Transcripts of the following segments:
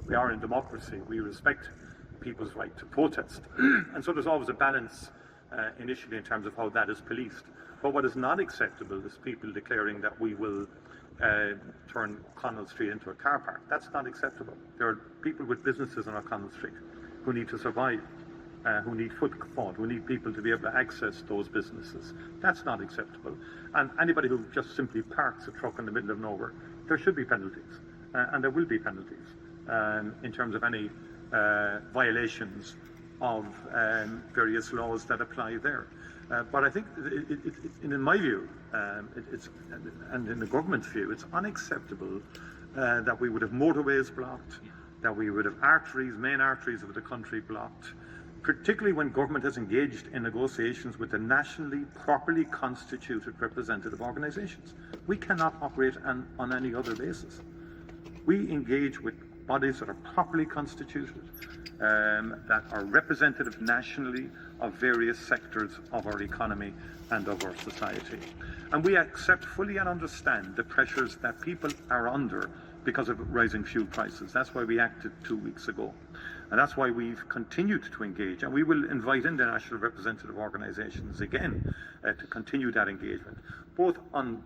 We are in democracy. We respect people's right to protest. And so there's always a balance initially in terms of how that is policed. But what is not acceptable is people declaring that we will turn Connell Street into a car park. That's not acceptable. There are people with businesses on our Connell Street who need to survive, who need footfall, who need people to be able to access those businesses. That's not acceptable. And anybody who just simply parks a truck in the middle of nowhere, there should be penalties. And there will be penalties in terms of any violations of various laws that apply there. But I think, in my view, and in the government's view, it's unacceptable that we would have motorways blocked, that we would have main arteries of the country blocked, particularly when government has engaged in negotiations with the nationally properly constituted representative organisations. We cannot operate on any other basis. We engage with bodies that are properly constituted, that are representative nationally of various sectors of our economy and of our society. And we accept fully and understand the pressures that people are under because of rising fuel prices. That's why we acted 2 weeks ago. And that's why we've continued to engage. And we will invite in the national representative organisations again to continue that engagement, both on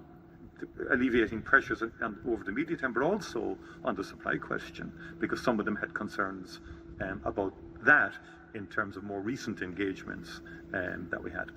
alleviating pressures over the medium term, but also on the supply question, because some of them had concerns about that in terms of more recent engagements that we had.